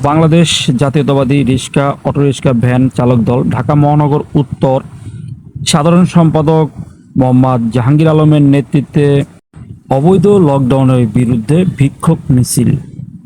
বাংলাদেশ জাতীয়তাবাদী রিক্সা autorickshaw van চালক দল ঢাকা মহানগর উত্তর সাধারণ সম্পাদক মোহাম্মদ জাহাঙ্গীর আলমের নেতৃত্বে অবৈধ লকডাউনের বিরুদ্ধে বিক্ষোভ মিছিল।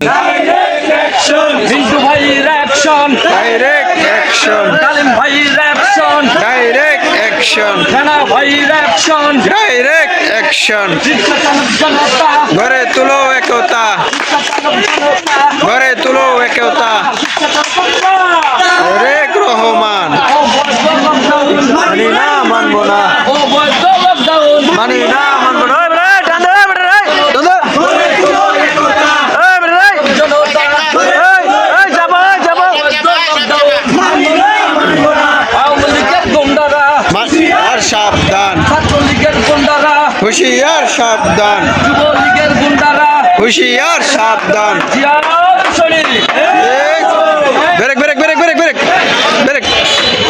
Direct action! Hindu bhai's action! Direct action! Kalim bhai's action! Direct action! Rana bhai's action! Direct action! Riksha চালক জনতা! গড়ে তুলো একতা, Riksha চালক জনতা! গড়ে তুলো একতা। Riksha চালক জনতা! তারেক রহমান অবৈধ lockdown! মানি না, মানবো না, অবৈধ lockdown! মানি না, মানবো না। এই বেটা, টান দে, এই বেটা, এই, টান দে। এই বেটা, এই, জনতা! এই, যাবো, এই, যাবো। অবৈধ lockdown! আওয়ামী লীগের গুন্ডারা! আর সাবধান, ছাত্রলীগের গুন্ডারা! হুঁশিয়ার সাবধান, যুবলীগের গুন্ডারা! হুঁশিয়ার সাবধান। জিয়ার শরীর! এই, brake, brake, brake, brake, brake, brake.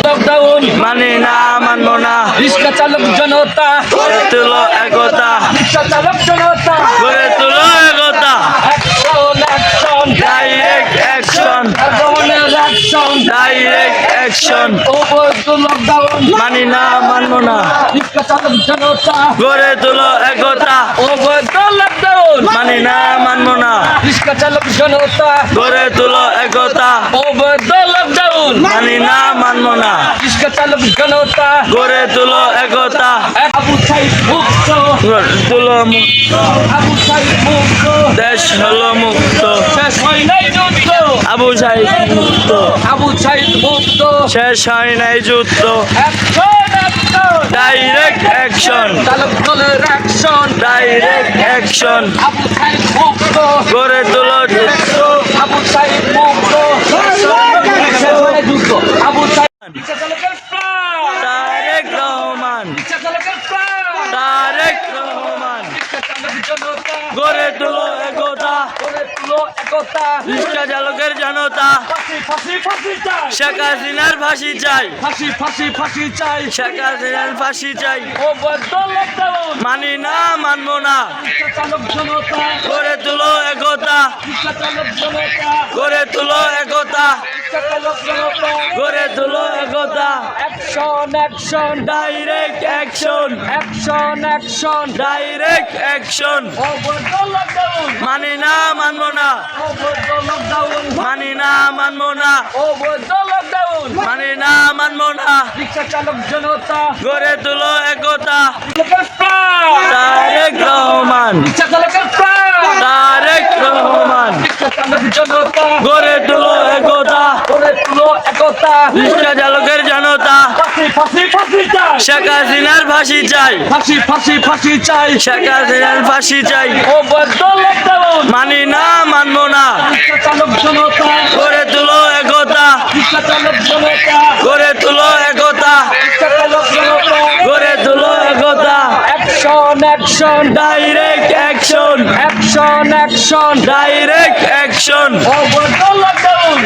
Lockdown! মানি না, মানবো না, রিক্সা চালক জনতা! গড়ে তুলো একতা, রিক্সা চালক জনতা! গড়ে তুলো একতা। Action action! ডাইরেক্ট অ্যাকশন, আন্দোলনের অ্যাকশন! Direct action. অবৈধ লকডাউন! মানি না, মানবো না, রিক্সা চালক জনতা! গড়ে তুলো একতা। অবৈধ লকডাউন! মানি না, মানবো না, রিক্সা চালক জনতা! গড়ে তুলো একতা। অবৈধ লকডাউন! মানি না, মানবো না, রিক্সা চালক জনতা! গড়ে তুলো একতা। আবু সাইদ মুক্ত! গড়ে তুলো মুক্ত, আবু সাইদ মুক্ত! দেশ হলো মুক্ত। শেষ হয় নাই যুদ্ধ! আবু সাইদ মুক্ত, আবু সাইদ মুক্ত! শেষ হয় নাই যুদ্ধ। Action action! ডাইরেক্ট অ্যাকশন, চালক দলের action! Direct action. Abu Sayed মুক্ত! গড়ে তুলো যুদ্ধ। আবু সাইদ মুক্ত! শেষ হয় নাই যুদ্ধ! আবু সাইদ রিক্সা চালকের প্রাণ! তারেক রহমান, রিক্সা চালকের প্রাণ! তারেক রহমান, রিক্সা চালক জনতা! গড়ে তুলো একতা। গড়ে তুলো একতা! রিক্সা চালকের জনতা, ফাঁসি ফাঁসি ফাঁসি চাই! শেখ হাসিনার ফাঁসি চাই, ফাঁসি ফাঁসি ফাঁসি চাই! শেখ হাসিনার ফাঁসি চাই। অবৈধ লকডাউন! মানি না, মানবো না, রিক্সা চালক জনতা! গড়ে তুলো একতা, রিক্সা চালক জনতা! গড়ে তুলো একতা, রিক্সা চালক জনতা! গড়ে তুলো একতা। Action action! Direct action, action action! Direct action. অবৈধ লকডাউন! মানি না, মানবো না, অবৈধ লকডাউন! মানি না, মানবো না, অবৈধ লকডাউন! মানি না, মানবো না, রিক্সা চালক জনতা! গড়ে তুলো একতা। চালকের প্রাণ! তারেক রহমান, রিক্সা চালকের প্রাণ! তারেক রহমান, রিক্সা চালক জনতা! গড়ে তুলো একতা। গড়ে তুলো একতা! রিক্সা চালকের জনতা, ফাঁসি ফাঁসি ফাঁসি চাই! শেখ হাসিনার ফাঁসি চাই, ফাঁসি ফাঁসি ফাঁসি চাই! শেখ হাসিনার ফাঁসি চাই। অবৈধ লকডাউন! মানি না, মানবো না, রিক্সা চালক জনতা! গড়ে তুলো একতা, রিক্সা চালক জনতা! গড়ে তুলো একতা, রিক্সা চালক জনতা! গড়ে তুলো একতা। Action action! Direct action, action action! Direct action. অবৈধ লকডাউন!